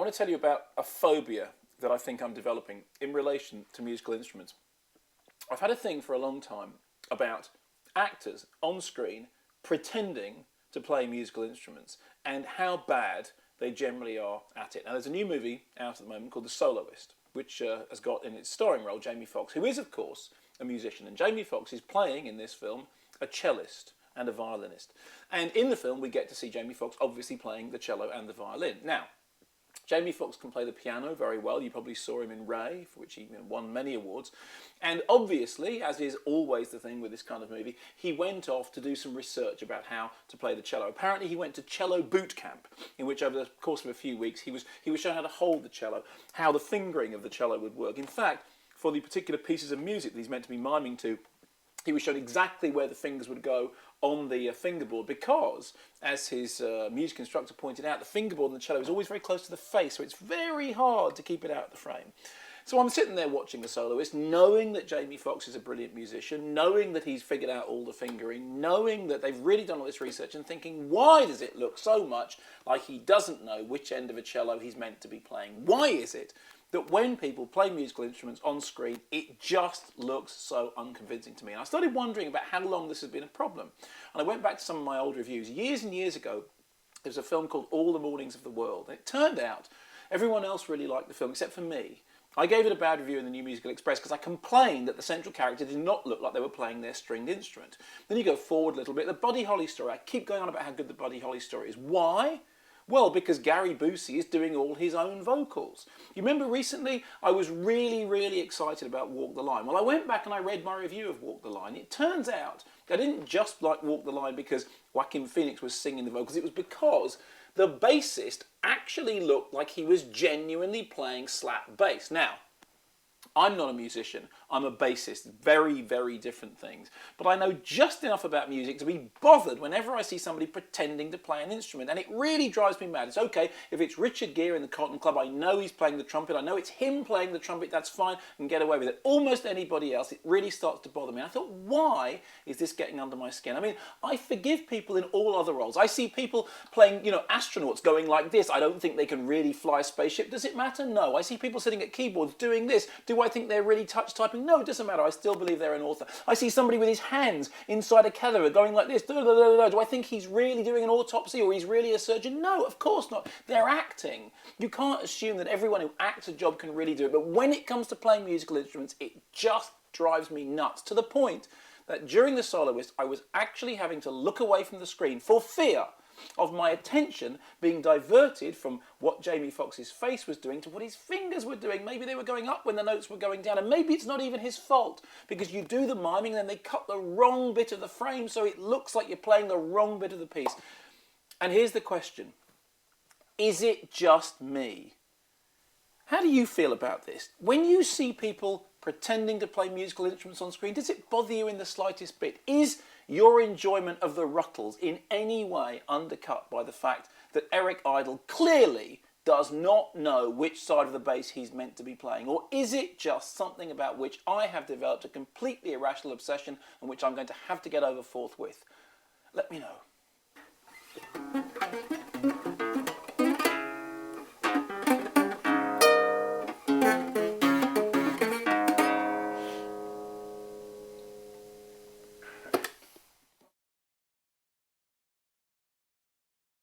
want to tell you about a phobia that I think I'm developing in relation to musical instruments. I've had a thing for a long time about actors on screen pretending to play musical instruments and how bad they generally are at it. Now, there's a new movie out at the moment called The Soloist, which has got in its starring role Jamie Foxx, who is, of course, a musician. And Jamie Foxx is playing in this film a cellist and a violinist. And in the film, we get to see Jamie Foxx obviously playing the cello and the violin. Now, Jamie Foxx can play the piano very well. You probably saw him in Ray, for which he won many awards. And obviously, as is always the thing with this kind of movie, he went off to do some research about how to play the cello. Apparently, he went to cello boot camp, in which over the course of a few weeks, he was shown how to hold the cello, how the fingering of the cello would work. In fact, for the particular pieces of music that he's meant to be miming to, he was shown exactly where the fingers would go on the fingerboard because, as his music instructor pointed out, the fingerboard on the cello is always very close to the face, so it's very hard to keep it out of the frame. So I'm sitting there watching The Soloist, knowing that Jamie Foxx is a brilliant musician, knowing that he's figured out all the fingering, knowing that they've really done all this research and thinking, why does it look so much like he doesn't know which end of a cello he's meant to be playing? Why is it that when people play musical instruments on screen, it just looks so unconvincing to me? And I started wondering about how long this has been a problem. And I went back to some of my old reviews. Years and years ago, there was a film called All the Mornings of the World. And it turned out everyone else really liked the film, except for me. I gave it a bad review in the New Musical Express because I complained that the central character did not look like they were playing their stringed instrument. Then you go forward a little bit. The Buddy Holly story, I keep going on about how good the Buddy Holly story is. Why? Well, because Gary Busey is doing all his own vocals. You remember recently I was really, really excited about Walk the Line. Well, I went back and I read my review of Walk the Line. It turns out I didn't just like Walk the Line because Joaquin Phoenix was singing the vocals. It was because the bassist actually looked like he was genuinely playing slap bass. Now, I'm not a musician, I'm a bassist, very, very different things. But I know just enough about music to be bothered whenever I see somebody pretending to play an instrument, and it really drives me mad. It's okay, if it's Richard Gere in the Cotton Club, I know he's playing the trumpet, I know it's him playing the trumpet, that's fine, and get away with it. Almost anybody else, it really starts to bother me. And I thought, why is this getting under my skin? I mean, I forgive people in all other roles. I see people playing, astronauts going like this. I don't think they can really fly a spaceship. Does it matter? No. I see people sitting at keyboards doing this. Do I think they're really touch typing? No, it doesn't matter. I still believe they're an author. I see somebody with his hands inside a catheter going like this. Do I think he's really doing an autopsy or he's really a surgeon? No, of course not. They're acting. You can't assume that everyone who acts a job can really do it. But when it comes to playing musical instruments, it just drives me nuts to the point that during The Soloist, I was actually having to look away from the screen for fear of my attention being diverted from what Jamie Foxx's face was doing to what his fingers were doing. Maybe they were going up when the notes were going down, and maybe it's not even his fault, because you do the miming and then they cut the wrong bit of the frame so it looks like you're playing the wrong bit of the piece. And here's the question. Is it just me? How do you feel about this? When you see people pretending to play musical instruments on screen, does it bother you in the slightest bit? Is your enjoyment of the Ruttles in any way undercut by the fact that Eric Idle clearly does not know which side of the bass he's meant to be playing? Or is it just something about which I have developed a completely irrational obsession and which I'm going to have to get over forthwith? Let me know.